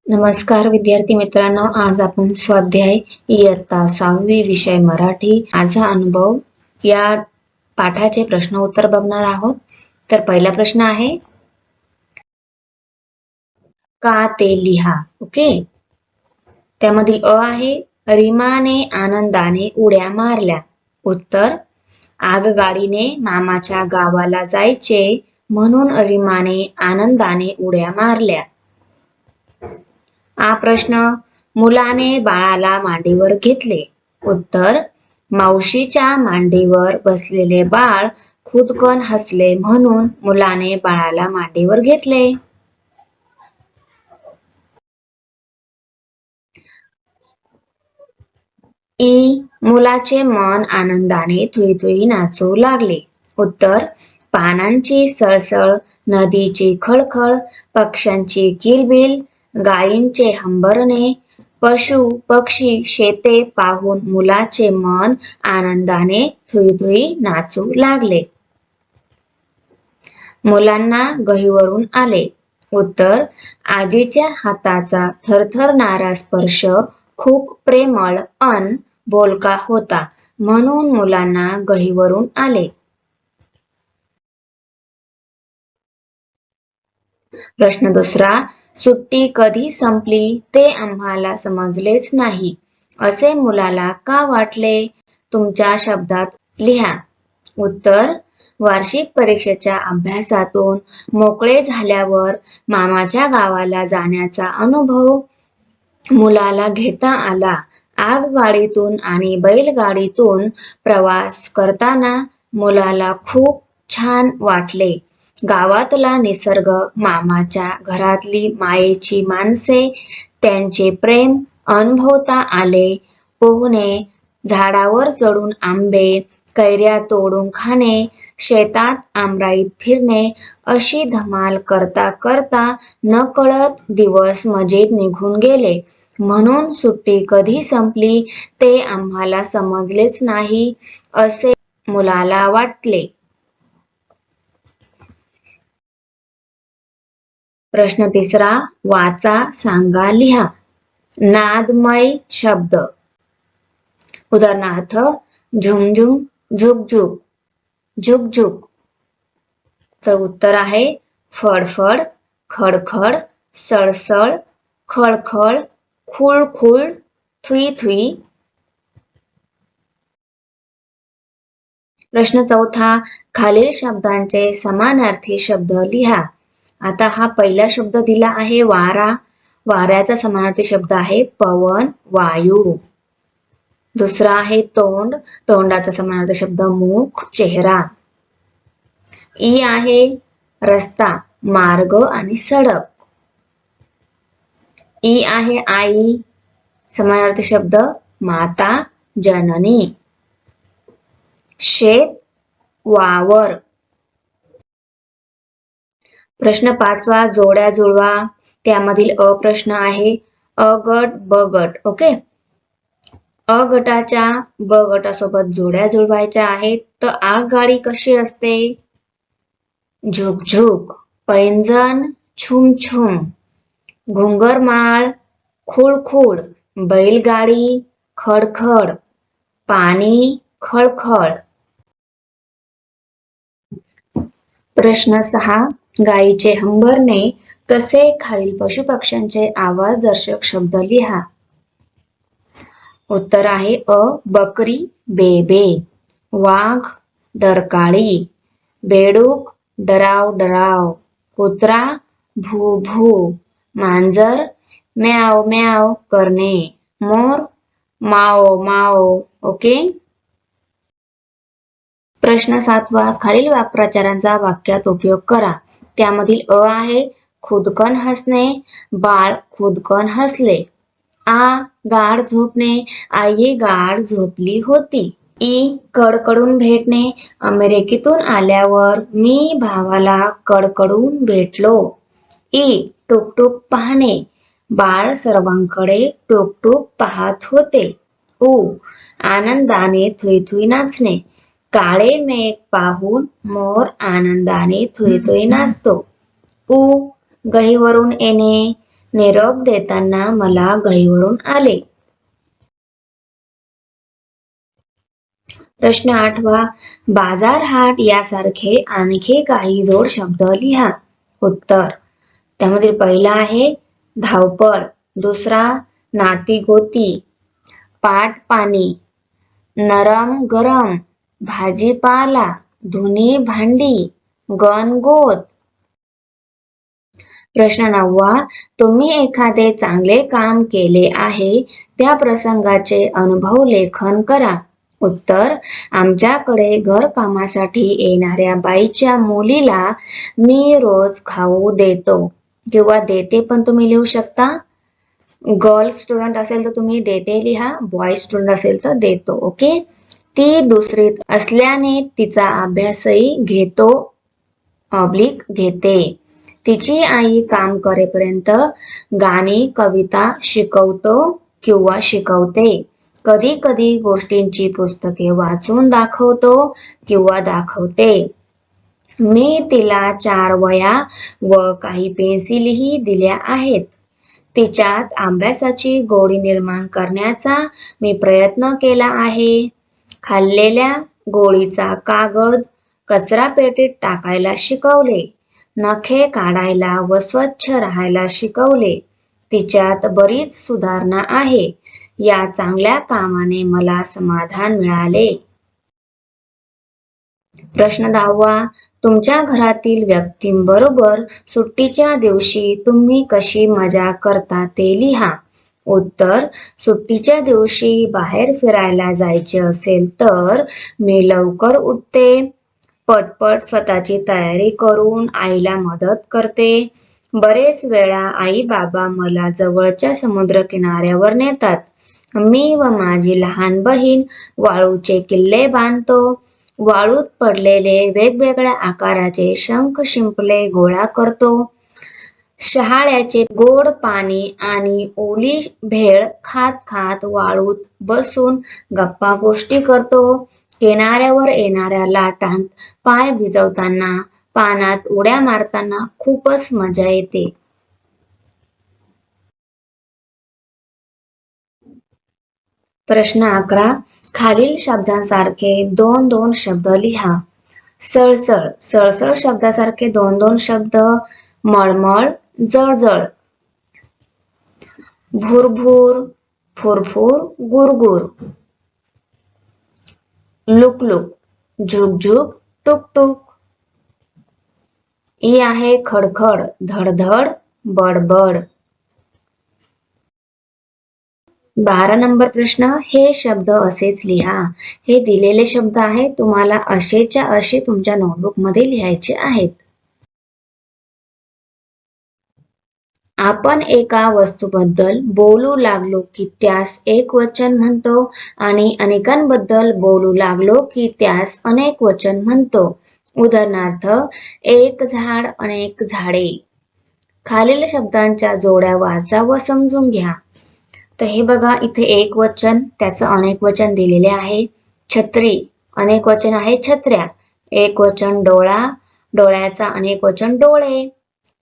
नमस्कार विद्यार्थी मित्रांनो, आज आपण स्वाध्याय इयत्ता 6वी विषय मराठी माझा अनुभव या पाठाचे प्रश्न उत्तर बघणार आहोत. तर पहिला प्रश्न आहे, का ते लिहा. ओके. त्यामधील अ आहे, रीमाने आनंदाने उड्या मारल्या. उत्तर, आगगाडीने मामाच्या गावाला जायचे म्हणून रीमाने आनंदाने उड्या मारल्या. हा प्रश्न, मुलाने बाळाला मांडीवर घेतले. उत्तर, मावशीच्या मांडीवर बसलेले बाळ खुदकन हसले म्हणून मुलाने बाळाला मांडीवर घेतले. ई, मुलाचे मन आनंदाने थुई नाचू लागले. उत्तर, पानांची सळसळ, नदीची खळखळ, पक्ष्यांची किलबिल, गायींचे हंबरणे, पशु पक्षी शेते पाहून मुलाचे मन आनंदाने थुई नाचू लागले. मुलांना गहीवरून आले. उत्तर, आजीच्या हाताचा थरथरणारा स्पर्श खूप प्रेमळ अन बोलका होता म्हणून मुलांना गहीवरून आले. प्रश्न दुसरा, सुट्टी कधी संपली ते आम्हाला समजलेच नाही असे मुलाला का वाटले? तुमच्या शब्दात लिहा. उत्तर, वार्षिक परीक्षेच्या अभ्यासातून मोकळे झाल्यावर मामाच्या गावाला जाण्याचा अनुभव मुलाला घेता आला. आगगाडीतून आणि बैलगाडीतून प्रवास करताना मुलाला खूप छान वाटले. गावातला निसर्ग, मामाच्या घरातली मायेची माणसे, त्यांचे प्रेम अनुभवता आले. पोहणे, झाडावर चढून आंबे, कैऱ्या तोडून खाणे, शेतात आमराईत फिरणे अशी धमाल करता करता नकळत दिवस मजेत निघून गेले म्हणून सुट्टी कधी संपली ते आम्हाला समजलेच नाही असे मुलाला वाटले. प्रश्न तिसरा, वाचा, सांगा, लिहा. नादमय शब्द. उदाहरणार्थ, झुमझुम, झुकझुक, झुकझुक. तर उत्तर आहे फडफड, खडखड, सळसळ, खळखळ, खुळखुळ, थुई. प्रश्न चौथा, खालील शब्दांचे समानार्थी शब्द लिहा. आता हा पहिला शब्द दिला आहे वारा. वाऱ्याचा समानार्थी शब्द आहे पवन, वायू. दुसरा आहे तोंड. तोंडाचा समानार्थी शब्द मुख, चेहरा. ई आहे रस्ता, मार्ग आणि सडक. ई आहे आई. समानार्थी शब्द माता, जननी. शेत, वावर. प्रश्न पाचवा, जोड्या जुळवा. त्यामधील अ प्रश्न आहे अ गट ब गट. ओके. अ गटाच्या ब गटासोबत जोड्या जुळवायच्या आहेत. तर आगगाडी कशी असते? झुकझुक, पैंजण, छुमछुम, घुंगरमाळ, खुळखुळ, बैलगाडी, खडखड, पाणी, खळखळ. प्रश्न 6, गायीचे हंबरणे कसे खालील पशुपक्ष्यांचे आवाजदर्शक शब्द लिहा. उत्तर आहे अ, बकरी, बेबे, वाघ, डरकाळी, बेडूक, डराव डराव, कुत्रा, भू भू, मांजर, म्याव म्याव करणे, मोर, माओ माओ. ओके. प्रश्न 7वा, खालील वाक्प्रचारांचा वाक्यात उपयोग करा. त्यामधील अ आहे खुदकन हसणे, बाळ खुदकन हसले. आ, गाढ झोपणे, आई गाढ झोपली होती. ई, कडकडून भेटणे, अमेरिकेतून आल्यावर मी भावाला कडकडून भेटलो. ई, टुकटुक पाहणे, बाळ सर्वांकडे टुकटुक पाहत होते. उ, आनंदाने थुई नाचणे, काळे मेघ पाहून मोर आनंदाने थुई नाचतो. उ, गहीवरून येणे, निरोप देताना मला घाईवरून आले. प्रश्न 8वा, बाजार, हाट यासारखे आणखी काही जोड शब्द लिहा. उत्तर, त्यामध्ये पहिला आहे धावपळ, दुसरा नाती गोती, पाट पाणी, नरम गरम, भाजीपाला, धुनी भांडी, गणगोत. प्रश्न 9वा, तुम्ही एखादे चांगले काम केले आहे त्या प्रसंगाचे अनुभव लेखन करा. उत्तर, आमच्याकडे घरकामासाठी येणाऱ्या बाईच्या मुलीला मी रोज खाऊ देतो किंवा देते पण तुम्ही लिहू शकता. गर्ल स्टुडंट असेल तर तुम्ही देते लिहा, बॉय स्टुडंट असेल तर देतो. ओके. ती दुसरीत असल्याने तिचा अभ्यासही घेतो घेते. तिची आई काम करेपर्यंत गाणी कविता शिकवतो किंवा शिकवते. कधी कधी गोष्टींची पुस्तके वाचून दाखवतो किंवा दाखवते. मी तिला 4 वह्या व काही पेन्सिलही दिल्या आहेत. तिच्यात अभ्यासाची गोडी निर्माण करण्याचा मी प्रयत्न केला आहे. खाल्लेल्या गोळीचा कागद कचरा पेटीत टाकायला शिकवले. नखे काढायला व स्वच्छ राहायला शिकवले. तिच्यात बरीच सुधारणा आहे. या चांगल्या कामाने मला समाधान मिळाले. प्रश्न 10वा, तुमच्या घरातील व्यक्तींबरोबर सुट्टीच्या दिवशी तुम्ही कशी मजा करता ते लिहा. उत्तर, सुट्टीच्या दिवशी बाहेर फिरायला जायचे असेल तर मी लवकर उठते, पटपट स्वतःची तयारी करून आईला मदत करते. बरेच वेळा आई बाबा मला जवळच्या समुद्र किनाऱ्यावर नेतात. मी व माझी लहान बहीण वाळूचे किल्ले बांधतो. वाळूत पडलेले वेगवेगळ्या आकाराचे शंख शिंपले गोळा करतो. शहाळ्याचे गोड पाणी आणि ओली भेळ खात खात वाळूत बसून गप्पा गोष्टी करतो. किनाऱ्यावर येणाऱ्या लाटांत पाय भिजवताना, पाण्यात उड्या मारताना खूपच मजा येते. प्रश्न 11, खालील शब्दांसारखे 2-2 शब्द लिहा. सळसळ, सळसळ शब्दासारखे 2-2 शब्द. मळमळ, जळजळ. भुरभुर, फुरफुर, गुरगुर. लुकलुक, झुकझुक, टुकटुक. ई आहे खडखड, धडधड, बडबड. 12 नंबर प्रश्न, हे शब्द असेच लिहा. हे दिलेले शब्द आहे, तुम्हाला असेच्या असे तुमच्या नोटबुक मध्ये लिहायचे आहेत. आपण एका वस्तूबद्दल बोलू लागलो की त्यास एकवचन म्हणतो आणि अनेकांबद्दल बोलू लागलो की त्यास अनेकवचन म्हणतो. उदाहरणार्थ, एक झाड, अनेक झाडे. खालील शब्दांच्या जोड्या वाचा व समजून घ्या. तर हे बघा, इथे एक वचन, त्याचं अनेक वचन दिलेले आहे. छत्री, अनेक वचन आहे छत्र्या. एक वचन डोळा, डोळ्याचा अनेक वचन डोळे.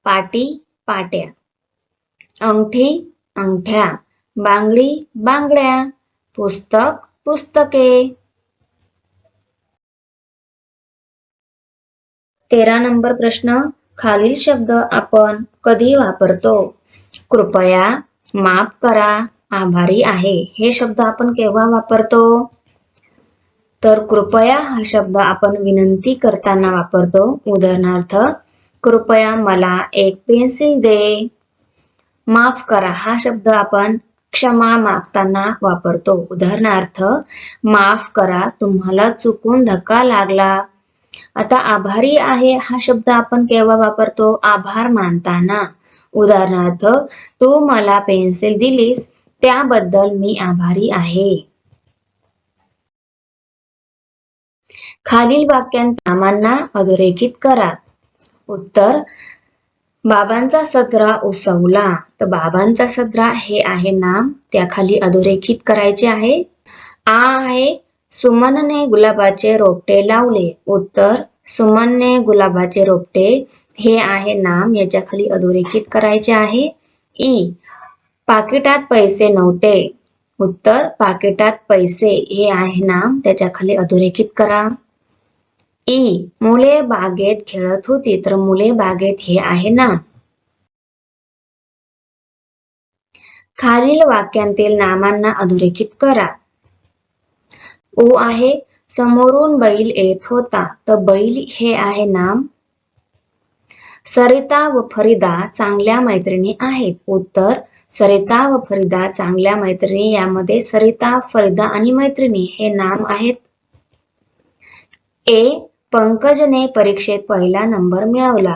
पाटी, पाट्या. अंगठी, अंगठ्या. बांगडी, बांगड्या. पुस्तक, पुस्तके. 13 नंबर प्रश्न, खालील शब्द आपण कधी वापरतो? कृपया, माफ करा, आभारी आहे. हे शब्द आपण केव्हा वापरतो? तर कृपया हा शब्द आपण विनंती करताना वापरतो. उदाहरणार्थ, कृपया मला एक पेन्सिल दे. माफ करा हा शब्द आपण क्षमा मागताना वापरतो. उदाहरणार्थ, माफ करा, तुम्हाला चुकून धक्का लागला. आता आभारी आहे हा शब्द आपण केव्हा वापरतो? आभार मानताना. उदाहरणार्थ, तू मला पेन्सिल दिलीस त्याबद्दल मी आभारी आहे. खालील वाक्यांत नामांना अधोरेखित करा. उत्तर, बाबांचा सदरा उसवला. तर बाबांचा सदरा हे आहे नाम, त्याखाली अधोरेखित करायचे आहे. आ आहे सुमनने गुलाबाचे रोपटे लावले. उत्तर, सुमनने गुलाबाचे रोपटे हे आहे नाम, याच्या खाली अधोरेखित करायचे आहे. ई पाकिटात पैसे नव्हते. उत्तर पाकिटात पैसे हे आहे नाम, त्याच्या खाली अधोरेखित करा. ई मुले बागेत खेळत होती, तर मुले बागेत हे आहे नाम. खालील वाक्यांतील नामांना अधोरेखित करा. ओ आहे समोरून बैल येत होता, तर बैल हे आहे नाम. सरिता व फरीदा चांगल्या मैत्रिणी आहेत. उत्तर सरिता व फरीदा चांगल्या मैत्रिणी, यामध्ये सरिता, फरीदा आणि मैत्रिणी हे नाम आहेत. ए पंकजने परीक्षेत पहिला नंबर मिळवला.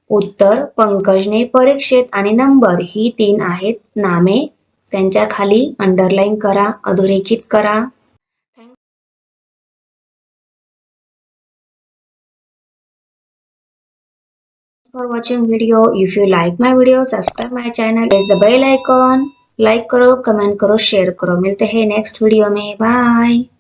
उत्तर पंकजने परीक्षेत आणि नंबर ही 3 आहेत नामे, त्यांच्या खाली अंडरलाईन करा, अधोरेखित करा. For watching video. If you like my video, subscribe my channel, press the bell icon, like करो, कमेंट करो, शेयर करो. मिलते हैं नेक्स्ट वीडियो में. बाय.